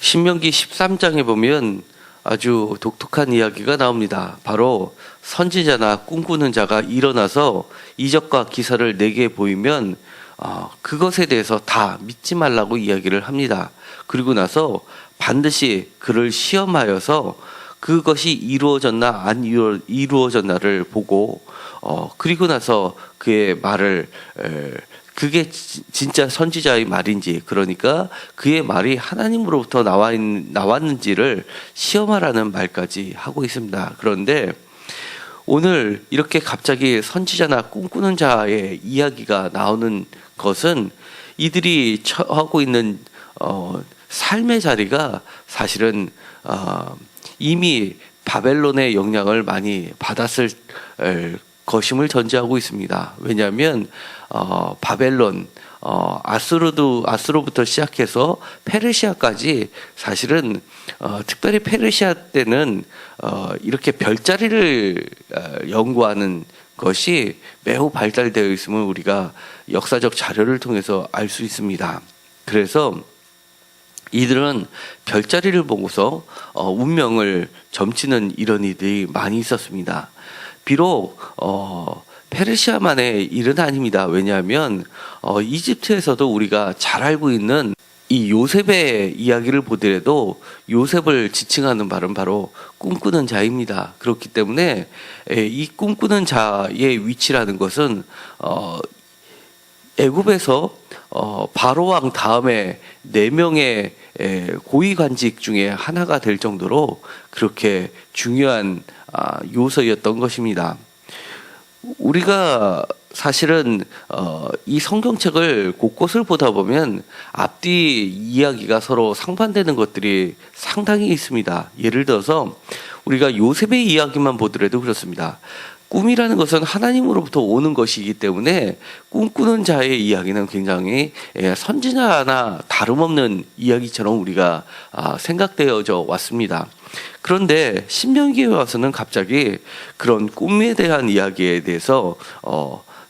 신명기 13장에 보면 아주 독특한 이야기가 나옵니다. 바로 선지자나 꿈꾸는 자가 일어나서 이적과 기사를 내게 보이면 그것에 대해서 다 믿지 말라고 이야기를 합니다. 그리고 나서 반드시 그를 시험하여서 그것이 이루어졌나 안 이루어졌나를 보고 그리고 나서 그의 말을 그게 진짜 선지자의 말인지, 그러니까 그의 말이 하나님으로부터 나왔는지를 시험하라는 말까지 하고 있습니다. 그런데 오늘 이렇게 갑자기 선지자나 꿈꾸는 자의 이야기가 나오는 것은 이들이 하고 있는 삶의 자리가 사실은 이미 바벨론의 영향을 많이 받았을 것임을 전제하고 있습니다. 왜냐하면 바벨론, 아수르부터 시작해서 페르시아까지 사실은 특별히 페르시아 때는 이렇게 별자리를 연구하는 것이 매우 발달되어 있음을 우리가 역사적 자료를 통해서 알 수 있습니다. 그래서 이들은 별자리를 보고서 운명을 점치는 이런 일들이 많이 있었습니다. 비록 페르시아만의 일은 아닙니다. 왜냐하면 이집트에서도 우리가 잘 알고 있는 이 요셉의 이야기를 보더라도 요셉을 지칭하는 말은 바로 꿈꾸는 자입니다. 그렇기 때문에 이 꿈꾸는 자의 위치라는 것은 애굽에서 바로왕 다음에 4명의 고위관직 중에 하나가 될 정도로 그렇게 중요한 요소였던 것입니다. 우리가 사실은 이 성경책을 곳곳을 보다 보면 앞뒤 이야기가 서로 상반되는 것들이 상당히 있습니다. 예를 들어서 우리가 요셉의 이야기만 보더라도 그렇습니다. 꿈이라는 것은 하나님으로부터 오는 것이기 때문에 꿈꾸는 자의 이야기는 굉장히 선지자나 다름없는 이야기처럼 우리가 생각되어져 왔습니다. 그런데 신명기에 와서는 갑자기 그런 꿈에 대한 이야기에 대해서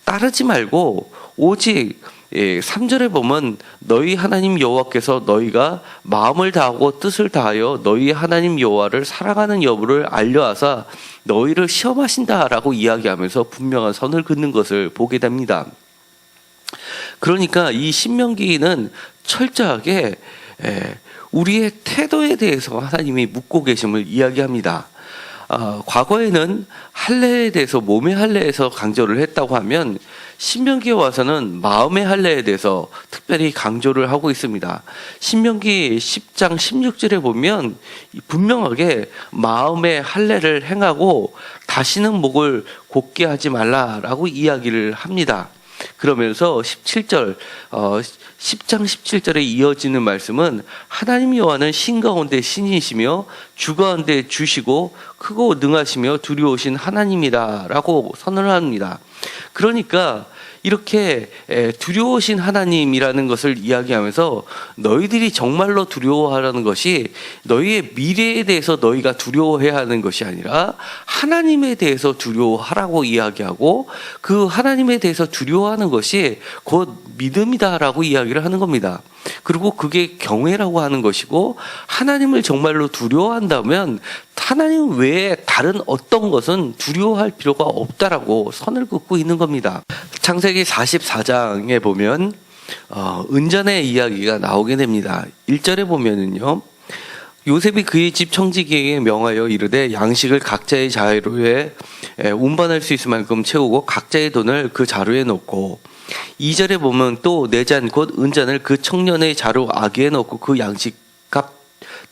따르지 말고 오직 3절에 보면 너희 하나님 여호와께서 너희가 마음을 다하고 뜻을 다하여 너희 하나님 여호와를 사랑하는 여부를 알려하사 너희를 시험하신다라고 이야기하면서 분명한 선을 긋는 것을 보게 됩니다. 그러니까 이 신명기는 철저하게 우리의 태도에 대해서 하나님이 묻고 계심을 이야기합니다. 과거에는 할례에 대해서 몸의 할례에서 강조를 했다고 하면 신명기에 와서는 마음의 할례에 대해서 특별히 강조를 하고 있습니다. 신명기 10장 16절에 보면 분명하게 마음의 할례를 행하고 다시는 목을 곧게 하지 말라라고 이야기를 합니다. 그러면서 17절 10장 17절에 이어지는 말씀은 하나님 여호와는 신 가운데 신이시며 주 가운데 주시고 크고 능하시며 두려우신 하나님이라라고 선언을 합니다. 그러니까 이렇게 두려우신 하나님이라는 것을 이야기하면서 너희들이 정말로 두려워하라는 것이 너희의 미래에 대해서 너희가 두려워해야 하는 것이 아니라 하나님에 대해서 두려워하라고 이야기하고 그 하나님에 대해서 두려워하는 것이 곧 믿음이다라고 이야기를 하는 겁니다. 그리고 그게 경외라고 하는 것이고 하나님을 정말로 두려워한다면 하나님 외에 다른 어떤 것은 두려워할 필요가 없다라고 선을 긋고 있는 겁니다. 창세기 44장에 보면 은전의 이야기가 나오게 됩니다. 1절에 보면은요, 요셉이 그의 집 청지기에게 명하여 이르되 양식을 각자의 자루에 운반할 수 있을 만큼 채우고 각자의 돈을 그 자루에 넣고 2절에 보면 또 내 잔 곧 은잔을 그 청년의 자루 아기에 넣고 그 양식 값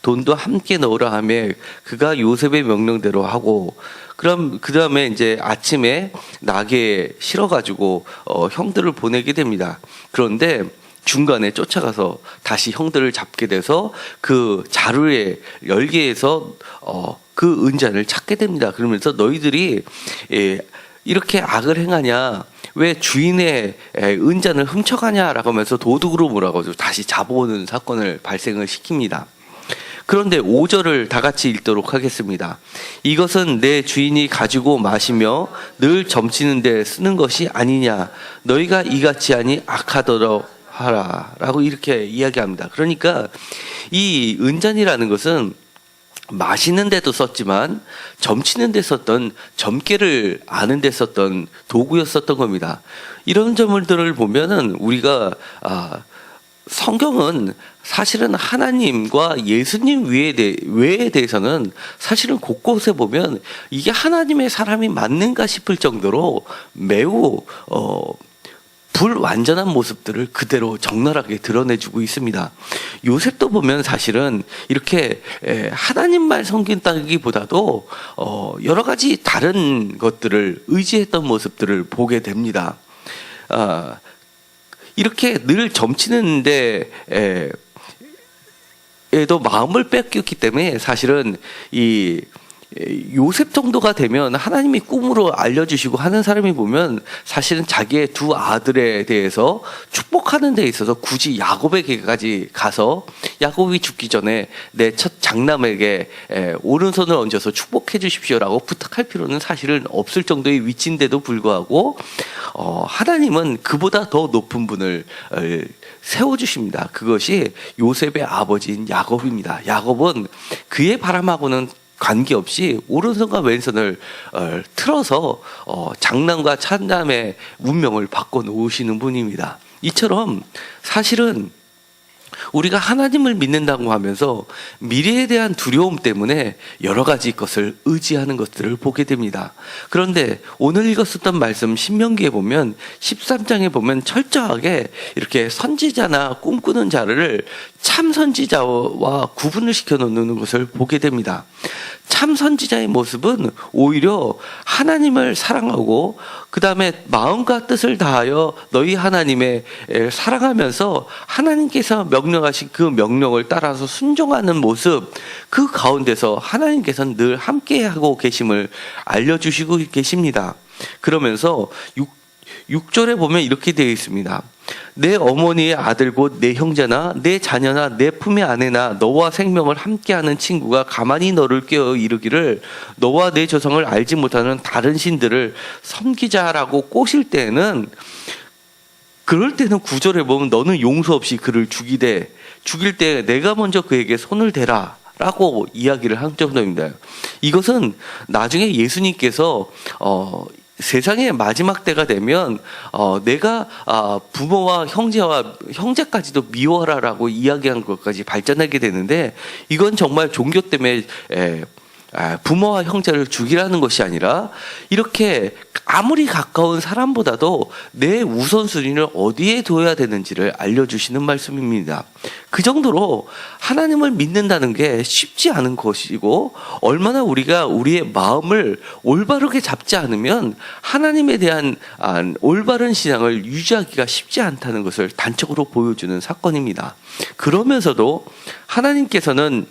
돈도 함께 넣으라 하며 그가 요셉의 명령대로 하고 그럼 그 다음에 이제 아침에 나귀에 실어가지고 형들을 보내게 됩니다. 그런데 중간에 쫓아가서 다시 형들을 잡게 돼서 그 자루에 열개에서 그 은잔을 찾게 됩니다. 그러면서 너희들이 이렇게 악을 행하냐, 왜 주인의 은잔을 훔쳐가냐라고 하면서 도둑으로 몰아가지고 다시 잡아오는 사건을 발생을 시킵니다. 그런데 5절을 다 같이 읽도록 하겠습니다. 이것은 내 주인이 가지고 마시며 늘 점치는 데 쓰는 것이 아니냐. 너희가 이같이 하니 악하더라 하라라고 이렇게 이야기합니다. 그러니까 이 은잔이라는 것은 마시는 데도 썼지만 점치는 데 썼던 점괘를 아는 데 썼던 도구였었던 겁니다. 이런 점들을 보면은 우리가 성경은 사실은 하나님과 예수님 외에 대해서는 사실은 곳곳에 보면 이게 하나님의 사람이 맞는가 싶을 정도로 매우 불완전한 모습들을 그대로 적나라하게 드러내주고 있습니다. 요셉도 보면 사실은 이렇게 하나님만 섬긴다기보다도 여러 가지 다른 것들을 의지했던 모습들을 보게 됩니다. 이렇게 늘 점치는데 에도 마음을 뺏겼기 때문에 사실은 이 요셉 정도가 되면 하나님이 꿈으로 알려주시고 하는 사람이 보면 사실은 자기의 두 아들에 대해서 축복하는 데 있어서 굳이 야곱에게까지 가서 야곱이 죽기 전에 내 첫 장남에게 오른손을 얹어서 축복해 주십시오라고 부탁할 필요는 사실은 없을 정도의 위치인데도 불구하고 하나님은 그보다 더 높은 분을 세워주십니다. 그것이 요셉의 아버지인 야곱입니다. 야곱은 그의 바람하고는 관계없이 오른손과 왼손을 틀어서 장남과 차남의 운명을 바꿔놓으시는 분입니다. 이처럼 사실은 우리가 하나님을 믿는다고 하면서 미래에 대한 두려움 때문에 여러 가지 것을 의지하는 것들을 보게 됩니다. 그런데 오늘 읽었었던 말씀 신명기에 보면 13장에 보면 철저하게 이렇게 선지자나 꿈꾸는 자를 참 선지자와 구분을 시켜놓는 것을 보게 됩니다. 참 선지자의 모습은 오히려 하나님을 사랑하고 그 다음에 마음과 뜻을 다하여 너희 하나님의 사랑하면서 하나님께서 명령하신 그 명령을 따라서 순종하는 모습, 그 가운데서 하나님께서는 늘 함께하고 계심을 알려주시고 계십니다. 그러면서 6절에 보면 이렇게 되어 있습니다. 내 어머니의 아들 곧 내 형제나 내 자녀나 내 품의 아내나 너와 생명을 함께하는 친구가 가만히 너를 깨어 이르기를 너와 내 조상을 알지 못하는 다른 신들을 섬기자라고 꼬실 때는, 그럴 때는 9절에 보면 너는 용서 없이 그를 죽일 때 내가 먼저 그에게 손을 대라 라고 이야기를 한 정도입니다. 이것은 나중에 예수님께서 세상의 마지막 때가 되면 내가 부모와 형제까지도 미워하라라고 이야기한 것까지 발전하게 되는데, 이건 정말 종교 때문에 부모와 형제를 죽이라는 것이 아니라 이렇게 아무리 가까운 사람보다도 내 우선순위를 어디에 둬야 되는지를 알려주시는 말씀입니다. 그 정도로 하나님을 믿는다는 게 쉽지 않은 것이고, 얼마나 우리가 우리의 마음을 올바르게 잡지 않으면 하나님에 대한 올바른 신앙을 유지하기가 쉽지 않다는 것을 단적으로 보여주는 사건입니다. 그러면서도 하나님께서는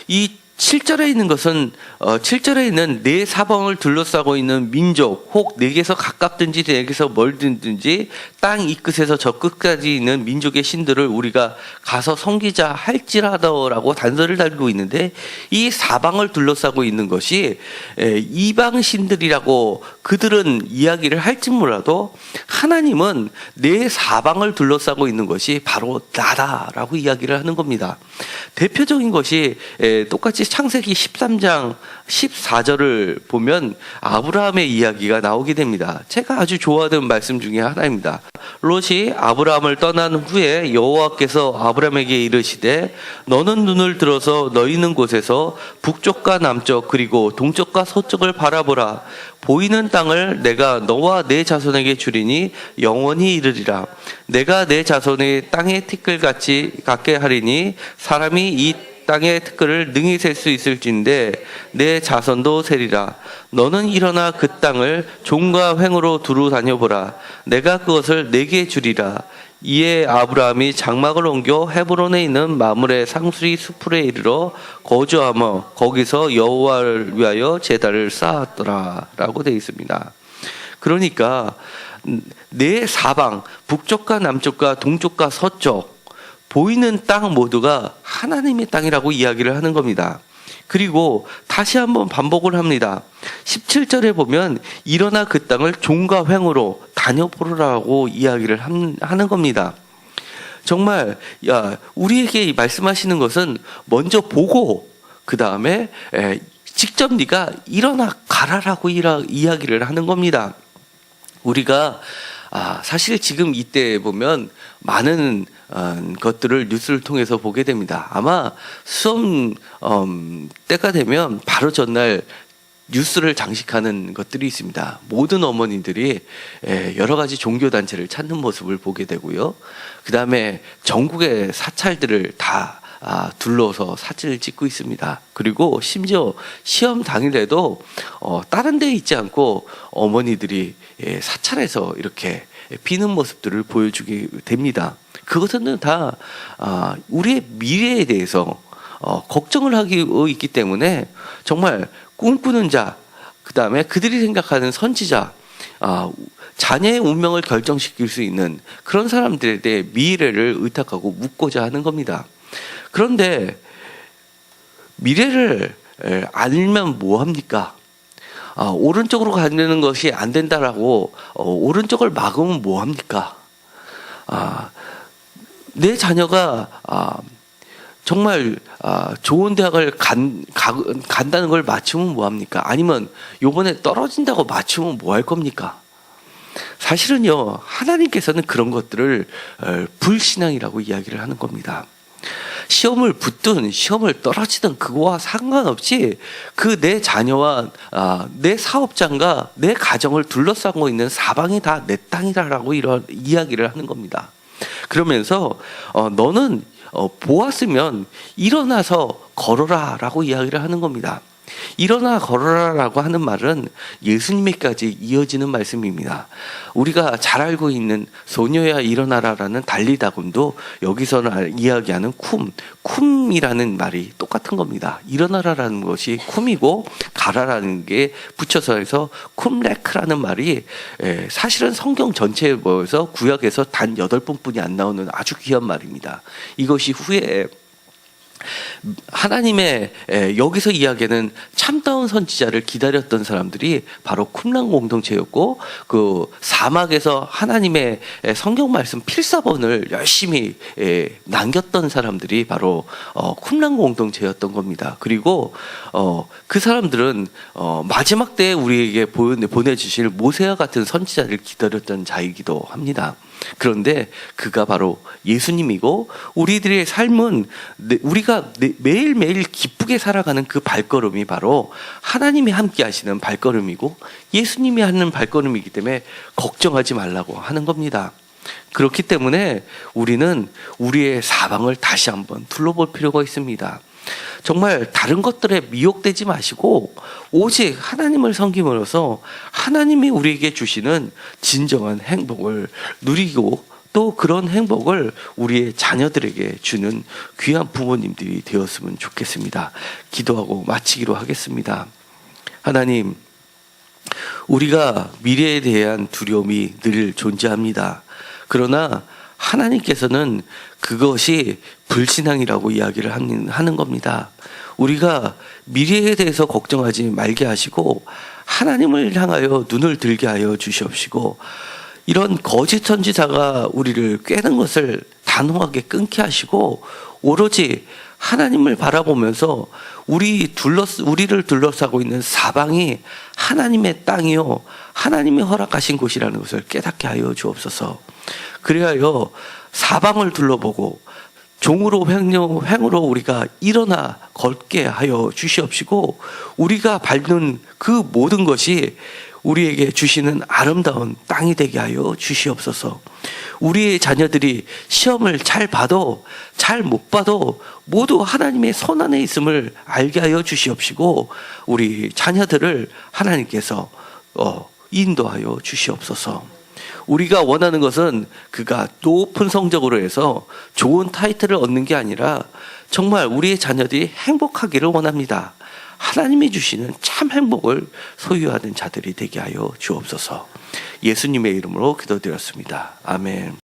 이 7절에 있는 것은 7절에 있는 내 사방을 둘러싸고 있는 민족, 혹 내게서 가깝든지 내게서 멀든지 땅 이 끝에서 저 끝까지 있는 민족의 신들을 우리가 가서 섬기자 할지라더라고 단서를 달고 있는데, 이 사방을 둘러싸고 있는 것이 이방 신들이라고 그들은 이야기를 할지 몰라도 하나님은 내 사방을 둘러싸고 있는 것이 바로 나다라고 이야기를 하는 겁니다. 대표적인 것이 똑같이 창세기 13장 14절을 보면 아브라함의 이야기가 나오게 됩니다. 제가 아주 좋아하는 말씀 중에 하나입니다. 롯이 아브라함을 떠난 후에 여호와께서 아브라함에게 이르시되 너는 눈을 들어서 너 있는 곳에서 북쪽과 남쪽 그리고 동쪽과 서쪽을 바라보라. 보이는 땅을 내가 너와 내 자손에게 주리니 영원히 이르리라. 내가 내 자손의 땅의 티끌같이 같게 하리니 사람이 이 땅의 티끌을 능히 셀 수 있을진데 내 자손도 세리라. 너는 일어나 그 땅을 종과 횡으로 두루 다녀보라. 내가 그것을 내게 주리라. 이에 아브라함이 장막을 옮겨 헤브론에 있는 마므레 상수리 수풀에 이르러 거주하며 거기서 여호와를 위하여 제단을 쌓았더라 라고 되어 있습니다. 그러니까 내 사방, 북쪽과 남쪽과 동쪽과 서쪽 보이는 땅 모두가 하나님의 땅이라고 이야기를 하는 겁니다. 그리고 다시 한번 반복을 합니다. 17절에 보면 일어나 그 땅을 종과 횡으로 다녀보라고 이야기를 하는 겁니다. 정말 우리에게 말씀하시는 것은 먼저 보고 그 다음에 직접 네가 일어나 가라라고 이야기를 하는 겁니다. 우리가 사실 지금 이때 보면 많은 것들을 뉴스를 통해서 보게 됩니다. 아마 수험 때가 되면 바로 전날 뉴스를 장식하는 것들이 있습니다. 모든 어머니들이 여러 가지 종교단체를 찾는 모습을 보게 되고요. 그 다음에 전국의 사찰들을 다 둘러서 사진을 찍고 있습니다. 그리고 심지어 시험 당일에도 다른 데 있지 않고 어머니들이 사찰에서 이렇게 비는 모습들을 보여주게 됩니다. 그것은 다 우리의 미래에 대해서 걱정을 하고 있기 때문에 정말 꿈꾸는 자, 그 다음에 그들이 생각하는 선지자, 자녀의 운명을 결정시킬 수 있는 그런 사람들에 대해 미래를 의탁하고 묻고자 하는 겁니다. 그런데 미래를 알면 뭐합니까? 오른쪽으로 가는 것이 안 된다라고 오른쪽을 막으면 뭐합니까? 내 자녀가 정말 좋은 대학을 간다는 걸 맞추면 뭐합니까? 아니면 요번에 떨어진다고 맞추면 뭐 할 겁니까? 사실은요, 하나님께서는 그런 것들을 불신앙이라고 이야기를 하는 겁니다. 시험을 붙든 시험을 떨어지든 그거와 상관없이 그 내 자녀와 내 사업장과 내 가정을 둘러싸고 있는 사방이 다 내 땅이라고 이런 이야기를 하는 겁니다. 그러면서 너는 보았으면 일어나서 걸어라라고 이야기를 하는 겁니다. 일어나 걸어라라고 하는 말은 예수님에까지 이어지는 말씀입니다. 우리가 잘 알고 있는 소녀야 일어나라라는 달리다금도 여기서는 이야기하는 쿰이라는 말이 똑같은 겁니다. 일어나라라는 것이 쿰이고 가라라는 게 붙여서 해서 쿰레크라는 말이 사실은 성경 전체에 모여서 구약에서 단 8번뿐이 안 나오는 아주 귀한 말입니다. 이것이 후에 하나님의 여기서 이야기하는 참다운 선지자를 기다렸던 사람들이 바로 쿰란 공동체였고, 그 사막에서 하나님의 성경 말씀 필사본을 열심히 남겼던 사람들이 바로 쿰란 공동체였던 겁니다. 그리고 그 사람들은 마지막 때에 우리에게 보내주실 모세와 같은 선지자를 기다렸던 자이기도 합니다. 그런데 그가 바로 예수님이고, 우리들의 삶은 우리가 매일매일 기쁘게 살아가는 그 발걸음이 바로 하나님이 함께 하시는 발걸음이고 예수님이 하는 발걸음이기 때문에 걱정하지 말라고 하는 겁니다. 그렇기 때문에 우리는 우리의 사방을 다시 한번 둘러볼 필요가 있습니다. 정말 다른 것들에 미혹되지 마시고 오직 하나님을 섬김으로써 하나님이 우리에게 주시는 진정한 행복을 누리고, 또 그런 행복을 우리의 자녀들에게 주는 귀한 부모님들이 되었으면 좋겠습니다. 기도하고 마치기로 하겠습니다. 하나님, 우리가 미래에 대한 두려움이 늘 존재합니다. 그러나 하나님께서는 그것이 불신앙이라고 이야기를 하는 겁니다. 우리가 미래에 대해서 걱정하지 말게 하시고 하나님을 향하여 눈을 들게 하여 주시옵시고, 이런 거짓 선지자가 우리를 꾀는 것을 단호하게 끊게 하시고 오로지 하나님을 바라보면서 우리를 둘러싸고 있는 사방이 하나님의 땅이요 하나님이 허락하신 곳이라는 것을 깨닫게 하여 주옵소서. 그리하여 사방을 둘러보고 종으로 횡으로 우리가 일어나 걷게 하여 주시옵시고, 우리가 밟는 그 모든 것이 우리에게 주시는 아름다운 땅이 되게 하여 주시옵소서. 우리의 자녀들이 시험을 잘 봐도 잘 못 봐도 모두 하나님의 손 안에 있음을 알게 하여 주시옵시고, 우리 자녀들을 하나님께서 인도하여 주시옵소서. 우리가 원하는 것은 그가 높은 성적으로 해서 좋은 타이틀을 얻는 게 아니라 정말 우리의 자녀들이 행복하기를 원합니다. 하나님이 주시는 참 행복을 소유하는 자들이 되게 하여 주옵소서. 예수님의 이름으로 기도드렸습니다. 아멘.